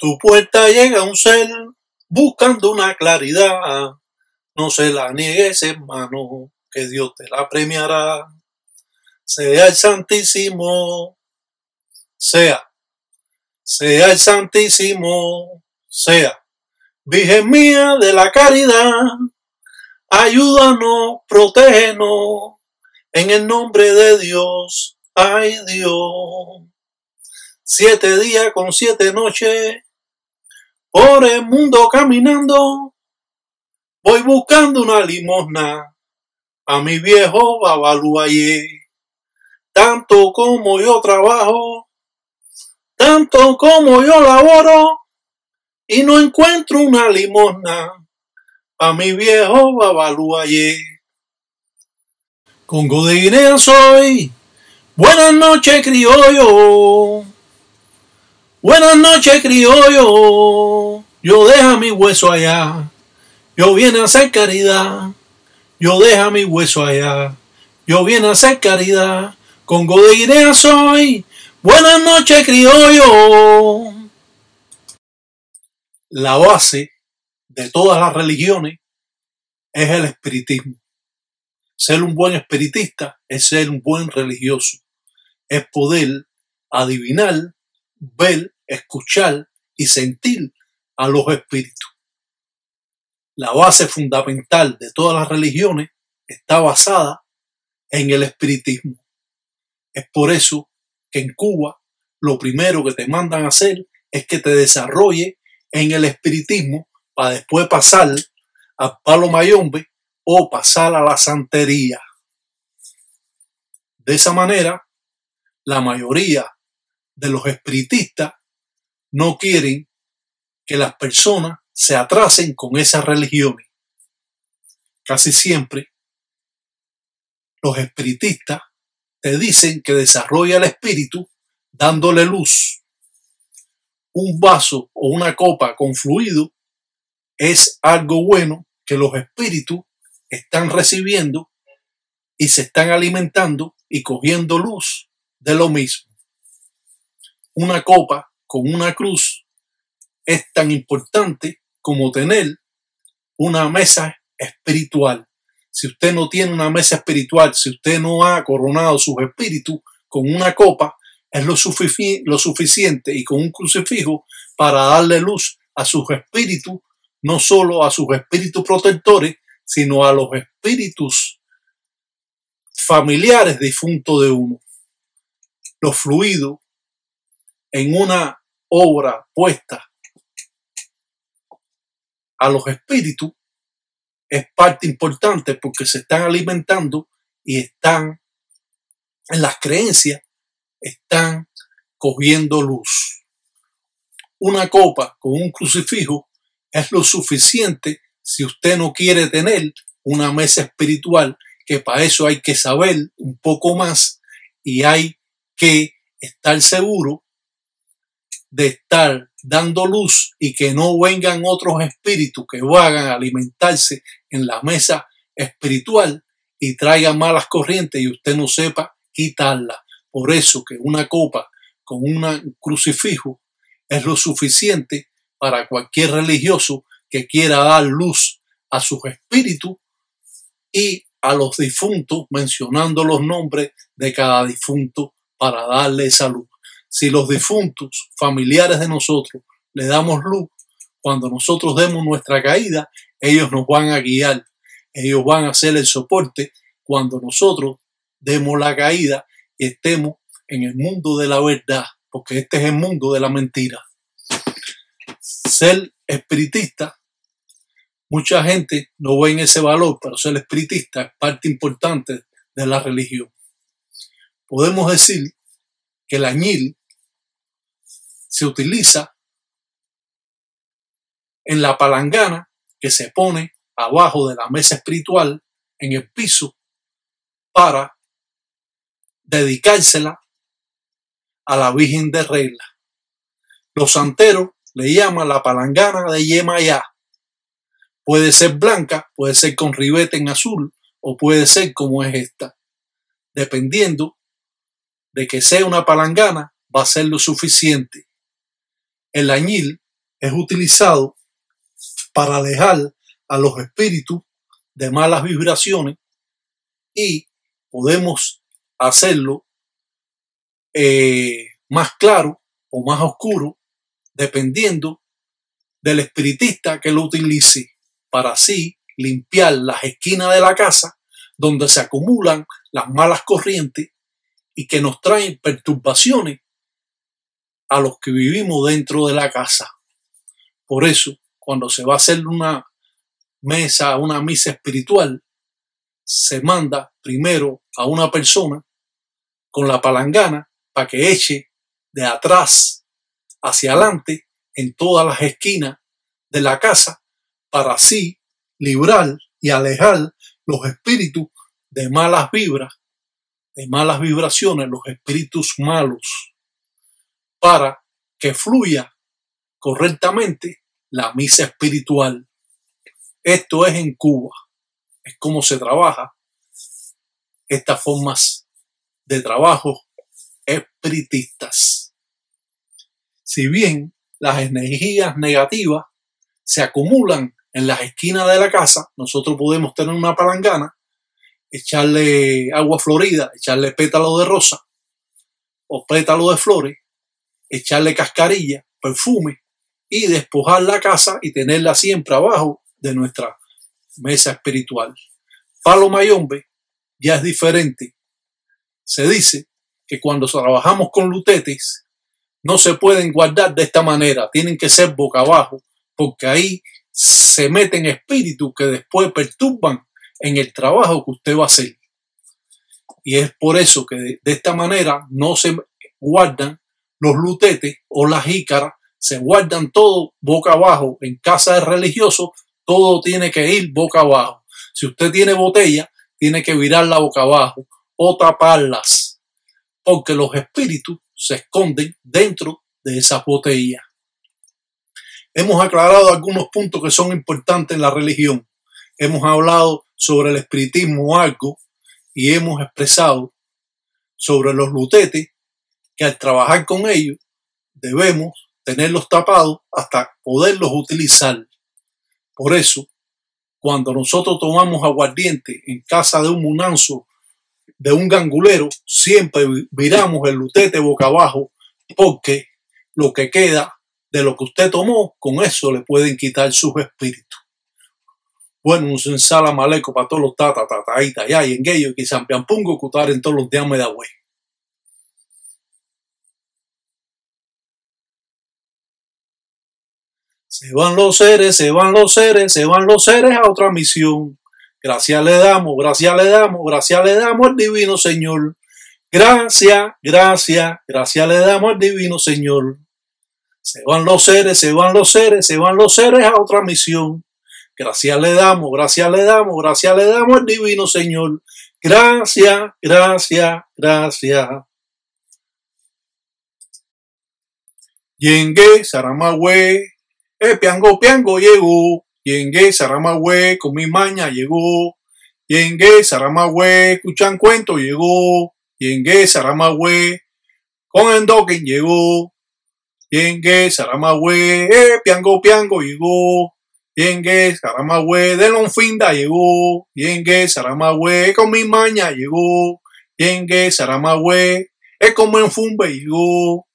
Tu puerta llega un ser buscando una claridad. No se la niegues, hermano, que Dios te la premiará. Sea el Santísimo, sea el Santísimo, sea Virgen mía de la caridad. Ayúdanos, protégenos, en el nombre de Dios, ay Dios. 7 días con 7 noches, por el mundo caminando, voy buscando una limosna a mi viejo Babaluayé. Tanto como yo trabajo, tanto como yo laboro, y no encuentro una limosna a mi viejo Babaluayé. Congo de Guinea soy, buenas noches criollo, buenas noches criollo, yo deja mi hueso allá, yo viene a hacer caridad, yo deja mi hueso allá, yo viene a hacer caridad. Congo de Guinea soy, buenas noches criollo. La base de todas las religiones es el espiritismo. Ser un buen espiritista es ser un buen religioso, es poder adivinar, ver, escuchar y sentir a los espíritus. La base fundamental de todas las religiones está basada en el espiritismo. Es por eso que en Cuba lo primero que te mandan a hacer es que te desarrolle en el espiritismo para después pasar al palo mayombe o pasar a la santería. De esa manera, la mayoría de los espiritistas no quieren que las personas se atrasen con esas religiones. Casi siempre, los espiritistas te dicen que desarrolla el espíritu dándole luz. Un vaso o una copa con fluido es algo bueno que los espíritus están recibiendo y se están alimentando y cogiendo luz de lo mismo. Una copa con una cruz es tan importante como tener una mesa espiritual. Si usted no tiene una mesa espiritual, si usted no ha coronado sus espíritus con una copa, es lo suficiente y con un crucifijo para darle luz a sus espíritus, no solo a sus espíritus protectores, sino a los espíritus familiares difuntos de uno. Los fluidos en una obra puesta a los espíritus es parte importante porque se están alimentando y están en las creencias, están cogiendo luz. Una copa con un crucifijo es lo suficiente si usted no quiere tener una mesa espiritual, que para eso hay que saber un poco más y hay que estar seguro de estar dando luz y que no vengan otros espíritus que vayan a alimentarse en la mesa espiritual y traigan malas corrientes y usted no sepa quitarla. Por eso que una copa con un crucifijo es lo suficiente para cualquier religioso que quiera dar luz a sus espíritus y a los difuntos, mencionando los nombres de cada difunto para darle salud. Si los difuntos familiares de nosotros le damos luz, cuando nosotros demos nuestra caída, ellos nos van a guiar, ellos van a hacer el soporte cuando nosotros demos la caída y estemos en el mundo de la verdad, porque este es el mundo de la mentira. Ser espiritista, mucha gente no ve en ese valor, pero ser espiritista es parte importante de la religión. Podemos decir que el añil se utiliza en la palangana que se pone abajo de la mesa espiritual en el piso para dedicársela a la Virgen de Regla. Los santeros le llaman la palangana de Yemayá. Puede ser blanca, puede ser con ribete en azul o puede ser como es esta. Dependiendo de que sea una palangana, va a ser lo suficiente. El añil es utilizado para alejar a los espíritus de malas vibraciones y podemos hacerlo más claro o más oscuro dependiendo del espiritista que lo utilice, para así limpiar las esquinas de la casa donde se acumulan las malas corrientes y que nos traen perturbaciones a los que vivimos dentro de la casa. Por eso, cuando se va a hacer una misa espiritual, se manda primero a una persona con la palangana para que eche de atrás hacia adelante en todas las esquinas de la casa, para así librar y alejar los espíritus de malas vibras, de malas vibraciones, los espíritus malos, para que fluya correctamente la misa espiritual. Esto es en Cuba, es como se trabaja estas formas de trabajo espiritistas. Si bien las energías negativas se acumulan en las esquinas de la casa, nosotros podemos tener una palangana, echarle agua florida, echarle pétalo de rosa o pétalo de flores, echarle cascarilla, perfume y despojar la casa y tenerla siempre abajo de nuestra mesa espiritual. Palo mayombe ya es diferente. Se dice que cuando trabajamos con lutetes no se pueden guardar de esta manera, tienen que ser boca abajo, porque ahí se meten espíritus que después perturban en el trabajo que usted va a hacer. Y es por eso que de esta manera no se guardan los lutetes o las jícaras, se guardan todo boca abajo. En casa de religiosos todo tiene que ir boca abajo. Si usted tiene botella, tiene que virarla boca abajo o taparlas, porque los espíritus se esconden dentro de esas botellas. Hemos aclarado algunos puntos que son importantes en la religión. Hemos hablado sobre el espiritismo algo y hemos expresado sobre los lutetes que al trabajar con ellos debemos tenerlos tapados hasta poderlos utilizar. Por eso, cuando nosotros tomamos aguardiente en casa de un munanzo, de un gangulero, siempre viramos el lutete boca abajo, porque lo que queda de lo que usted tomó, con eso le pueden quitar sus espíritus. Bueno, un sensala maleco para todos los tataíta ya y en guello que sampiampungo cutar en todos los diames de agüe. Se van los seres, se van los seres, se van los seres a otra misión. Gracias le damos, gracias le damos, gracias le damos al divino Señor. Gracias, gracias, gracias le damos al divino Señor. Se van los seres, se van los seres, se van los seres a otra misión. Gracias le damos, gracias le damos, gracias le damos al divino Señor. Gracias, gracias, gracias. Yengue, Saramagüe, piango, piango llegó. Yengue, Saramagüe, con mi maña llegó. Yengue, Saramagüe, escuchan cuento llegó. Yengue, Saramagüe, con endoquen llegó. Yengue, Saramagüe, piango, piango llegó. Yengue, Saramagüe, de Lonfinda llegó. Yengue, Saramagüe, con mi maña llegó. Yengue, Saramagüe, como en Fumbe llegó.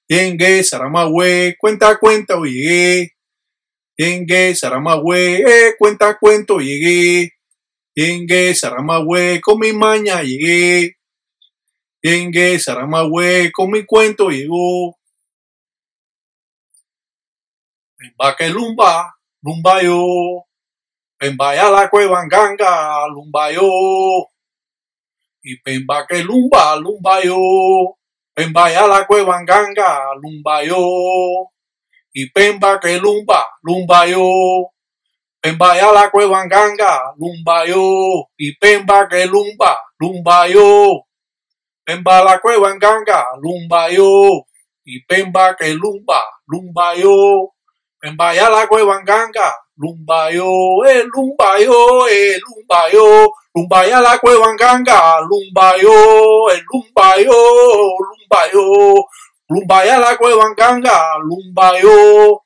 Yengue, Saramagüe, cuenta, cuenta, llegué. Yengue, Saramagüe, cuenta, cuento, llegué. Yengue, Saramagüe, con mi maña llegué. Yengue, Saramagüe, con mi cuento llegó. Pemba que lumba, lumba yo. Pemba ya la cueva en ganga, lumba yo. Y pemba que lumba, lumba yo. Pemba ya la cueva en ganga, lumba yo. Y pemba que lumba, lumba yo. Pemba ya la cueva en ganga, lumba yo. Y pemba que lumba, lumba yo. Pemba la cueva en ganga, lumba yo. Y pemba que lumba, lumba yo. Pemba ya la cueva en ganga, lumba yo, lumba yo, lumba yo. Lumba ya la cueva en ganga, lumba yo, lumba yo, lumba yo. Lumba ya la cueva en ganga, lumba yo.